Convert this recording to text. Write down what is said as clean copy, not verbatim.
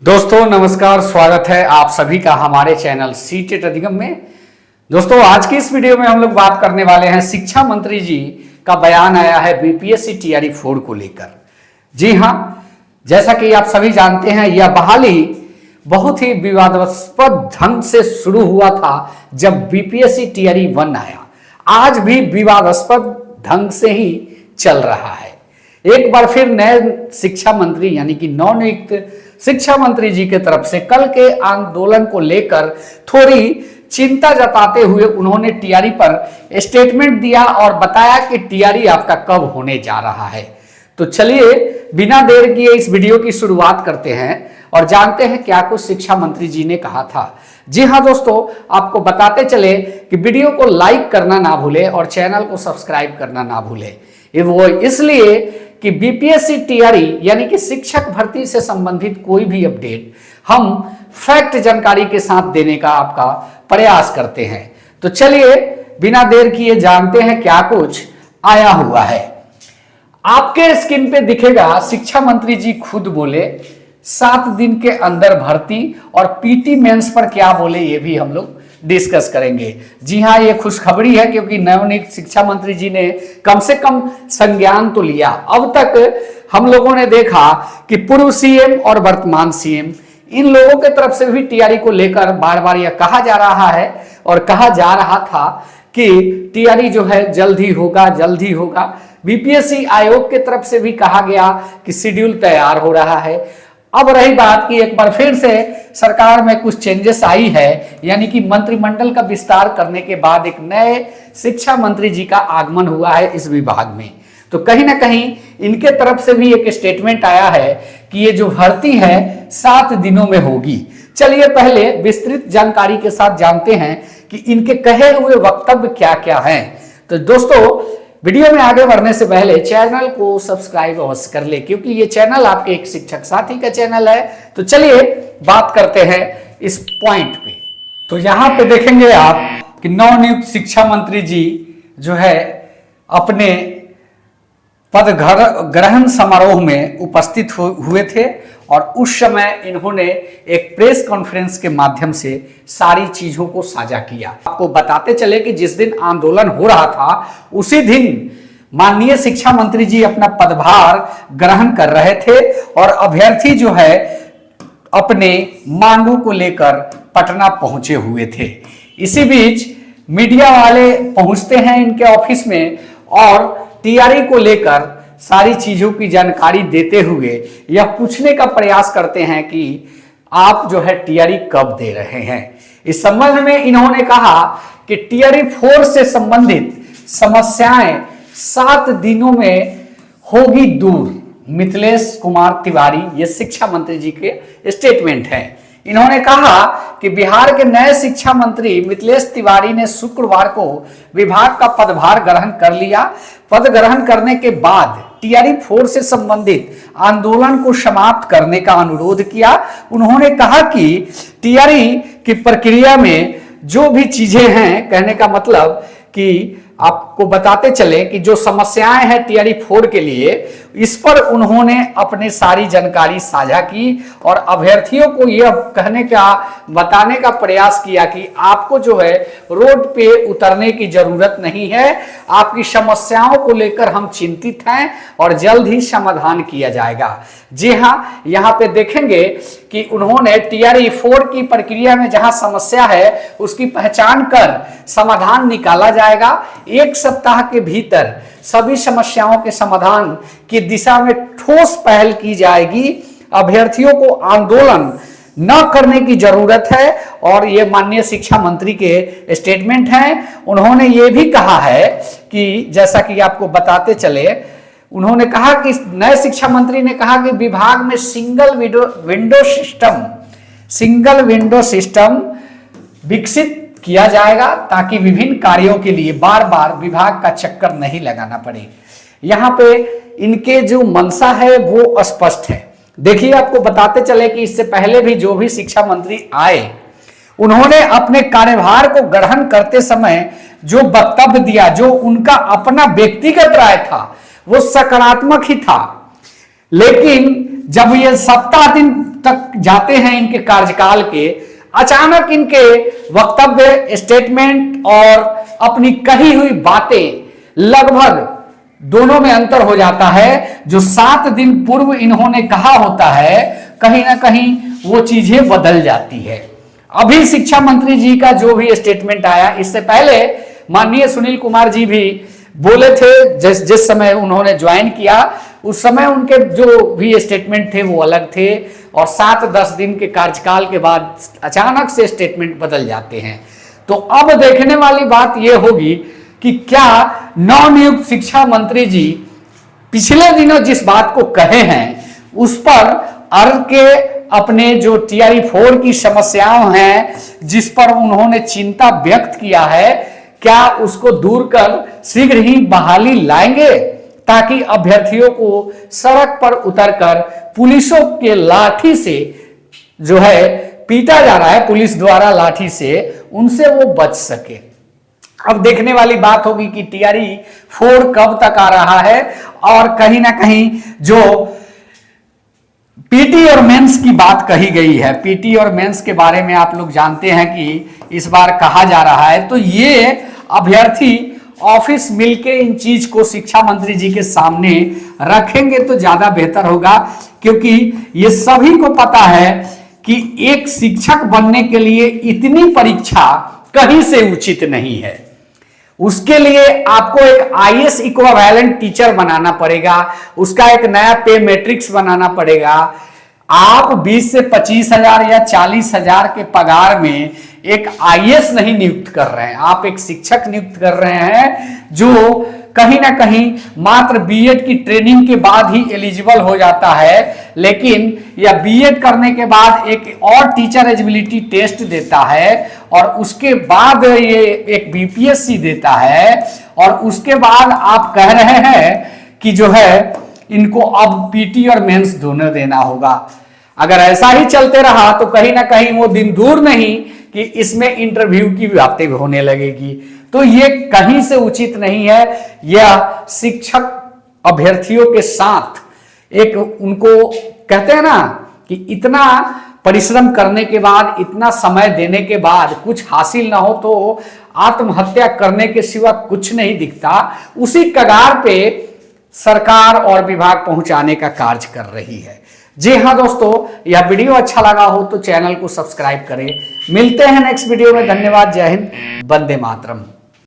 दोस्तों नमस्कार, स्वागत है आप सभी का हमारे चैनल सीटेट अधिगम में। दोस्तों आज की इस वीडियो में हम लोग बात करने वाले हैं शिक्षा मंत्री जी का बयान आया है बीपीएससी टीआरई 4 को लेकर। जी हां, जैसा कि आप सभी जानते हैं यह बहाली बहुत ही विवादास्पद ढंग से शुरू हुआ था जब बीपीएससी टीआरई 1 आया। आज भी विवादास्पद ढंग से ही चल रहा है। एक बार फिर नए शिक्षा मंत्री यानी कि नवनियुक्त शिक्षा मंत्री जी के तरफ से कल के आंदोलन को लेकर थोड़ी चिंता जताते हुए उन्होंने टीआरई पर स्टेटमेंट दिया और बताया कि टीआरई आपका कब होने जा रहा है। तो चलिए बिना देर किए इस वीडियो की शुरुआत करते हैं और जानते हैं क्या कुछ शिक्षा मंत्री जी ने कहा था। जी हाँ दोस्तों, आपको बताते चले कि वीडियो को लाइक करना ना भूले और चैनल को सब्सक्राइब करना ना भूले। वो इसलिए कि बीपीएससी टीआरई यानी कि शिक्षक भर्ती से संबंधित कोई भी अपडेट हम फैक्ट जानकारी के साथ देने का आपका प्रयास करते हैं। तो चलिए बिना देर किए जानते हैं क्या कुछ आया हुआ है। आपके स्क्रीन पे दिखेगा शिक्षा मंत्री जी खुद बोले 7 दिन के अंदर भर्ती, और पीटी मेंस पर क्या बोले ये भी हम लोग डिस्कस करेंगे। जी हाँ, ये खुशखबरी है क्योंकि नवनियुक्त शिक्षा मंत्री जी ने कम से कम संज्ञान तो लिया। अब तक हम लोगों ने देखा कि पूर्व सीएम और वर्तमान सीएम इन लोगों के तरफ से भी टीआरई को लेकर बार बार यह कहा जा रहा है और कहा जा रहा था कि टीआरई जो है जल्द ही होगा, जल्द ही होगा। बीपीएससी आयोग के तरफ से भी कहा गया कि शेड्यूल तैयार हो रहा है। अब रही बात कि एक बार फिर से सरकार में कुछ चेंजेस आई है, यानी कि मंत्रिमंडल का विस्तार करने के बाद एक नए शिक्षा मंत्री जी का आगमन हुआ है इस विभाग में। तो कहीं ना कहीं इनके तरफ से भी एक स्टेटमेंट आया है कि ये जो भर्ती है 7 दिनों में होगी। चलिए पहले विस्तृत जानकारी के साथ जानते हैं कि इनके कहे हुए वक्तव्य क्या क्या हैं। तो दोस्तों वीडियो में आगे बढ़ने से पहले चैनल को सब्सक्राइब अवश्य कर ले क्योंकि ये चैनल आपके एक शिक्षक साथी का चैनल है। तो चलिए बात करते हैं इस पॉइंट पे। तो यहाँ पे देखेंगे आप कि नवनियुक्त शिक्षा मंत्री जी जो है अपने पद ग्रहण समारोह में उपस्थित हुए थे और उस समय इन्होंने एक प्रेस कॉन्फ्रेंस के माध्यम से सारी चीजों को साझा किया। आपको बताते चले कि जिस दिन आंदोलन हो रहा था उसी दिन माननीय शिक्षा मंत्री जी अपना पदभार ग्रहण कर रहे थे और अभ्यर्थी जो है अपने मांगों को लेकर पटना पहुंचे हुए थे। इसी बीच मीडिया वाले पहुंचते हैं इनके ऑफिस में और टीआरई को लेकर सारी चीजों की जानकारी देते हुए यह पूछने का प्रयास करते हैं कि आप जो है टीआरई कब दे रहे हैं। इस संबंध में इन्होंने कहा कि टीआरई 4 से संबंधित समस्याएं 7 दिनों में होगी दूर। मिथिलेश कुमार तिवारी ये शिक्षा मंत्री जी के स्टेटमेंट है। इन्होंने कहा कि बिहार के नए शिक्षा मंत्री मिथिलेश तिवारी ने शुक्रवार को विभाग का पदभार ग्रहण कर लिया। पद ग्रहण करने के बाद टीआरई 4 से संबंधित आंदोलन को समाप्त करने का अनुरोध किया। उन्होंने कहा कि टीआरई की प्रक्रिया में जो भी चीजें हैं, कहने का मतलब कि आपको बताते चले कि जो समस्याएं हैं टीआरई 4 के लिए, इस पर उन्होंने अपने सारी जानकारी साझा की और अभ्यर्थियों को यह बताने का प्रयास किया कि आपको जो है रोड पे उतरने की जरूरत नहीं है, आपकी समस्याओं को लेकर हम चिंतित हैं और जल्द ही समाधान किया जाएगा। जी हाँ, यहाँ पे देखेंगे कि उन्होंने टीआरई 4 की प्रक्रिया में जहां समस्या है उसकी पहचान कर समाधान निकाला जाएगा। 1 सप्ताह के भीतर सभी समस्याओं के समाधान की दिशा में ठोस पहल की जाएगी। अभ्यर्थियों को आंदोलन न करने की जरूरत है और ये माननीय शिक्षा मंत्री के स्टेटमेंट हैं। उन्होंने ये भी कहा है कि जैसा कि आपको बताते चले, उन्होंने कहा कि नए शिक्षा मंत्री ने कहा कि विभाग में सिंगल विंडो सिस्टम विकसित किया जाएगा ताकि विभिन्न कार्यों के लिए बार बार विभाग का चक्कर नहीं लगाना पड़े। यहाँ पे इनके जो मंशा है वो स्पष्ट है। देखिए आपको बताते चले कि इससे पहले भी जो भी शिक्षा मंत्री आए उन्होंने अपने कार्यभार को ग्रहण करते समय जो वक्तव्य दिया, जो उनका अपना व्यक्तिगत राय था वो सकारात्मक ही था, लेकिन जब ये 70 दिन तक जाते हैं इनके कार्यकाल के, अचानक इनके वक्तव्य, स्टेटमेंट और अपनी कही हुई बातें लगभग दोनों में अंतर हो जाता है। जो 7 दिन पूर्व इन्होंने कहा होता है, कहीं ना कहीं वो चीजें बदल जाती है। अभी शिक्षा मंत्री जी का जो भी स्टेटमेंट आया, इससे पहले माननीय सुनील कुमार जी भी बोले थे, जिस समय उन्होंने ज्वाइन किया उस समय उनके जो भी स्टेटमेंट थे वो अलग थे, और 7-10 दिन के कार्यकाल के बाद अचानक से स्टेटमेंट बदल जाते हैं। तो अब देखने वाली बात यह होगी कि क्या नवनियुक्त शिक्षा मंत्री जी पिछले दिनों जिस बात को कहे हैं उस पर अर्घ के अपने जो टीआरई 4 की समस्याएं हैं, जिस पर उन्होंने चिंता व्यक्त किया है, क्या उसको दूर कर शीघ्र ही बहाली लाएंगे, ताकि अभ्यर्थियों को सड़क पर उतरकर पुलिसों के लाठी से जो है पीटा जा रहा है, पुलिस द्वारा लाठी से, उनसे वो बच सके। अब देखने वाली बात होगी कि टीआरई 4 कब तक आ रहा है, और कहीं ना कहीं जो पीटी और मेंस की बात कही गई है, पीटी और मेंस के बारे में आप लोग जानते हैं कि इस बार कहा जा रहा है, तो ये अभ्यर्थी ऑफिस मिलके इन चीज को शिक्षा मंत्री जी के सामने रखेंगे तो ज्यादा बेहतर होगा, क्योंकि ये सभी को पता है कि एक शिक्षक बनने के लिए इतनी परीक्षा कहीं से उचित नहीं है। उसके लिए आपको एक आईएएस इक्विवेलेंट टीचर बनाना पड़ेगा, उसका एक नया पे मैट्रिक्स बनाना पड़ेगा। आप 20 से 25,000 या 40,000 के पगार में एक आईएएस नहीं नियुक्त कर रहे हैं, आप एक शिक्षक नियुक्त कर रहे हैं जो कहीं ना कहीं मात्र बीएड की ट्रेनिंग के बाद ही एलिजिबल हो जाता है, लेकिन यह बीएड करने के बाद एक और टीचर एलिजिबिलिटी टेस्ट देता है, और उसके बाद ये एक बीपीएससी देता है, और उसके बाद आप कह रहे हैं कि जो है इनको अब पीटी और मेंस दोनों देना होगा। अगर ऐसा ही चलते रहा तो कहीं ना कहीं वो दिन दूर नहीं कि इसमें इंटरव्यू की बातें होने लगेगी। तो ये कहीं से उचित नहीं है। यह शिक्षक अभ्यर्थियों के साथ एक, उनको कहते हैं ना कि इतना परिश्रम करने के बाद, इतना समय देने के बाद कुछ हासिल ना हो तो आत्महत्या करने के सिवा कुछ नहीं दिखता। उसी कगार पे सरकार और विभाग पहुंचाने का कार्य कर रही है। जी हाँ दोस्तों, यह वीडियो अच्छा लगा हो तो चैनल को सब्सक्राइब करें। मिलते हैं नेक्स्ट वीडियो में। धन्यवाद। जय हिंद। वंदे मातरम।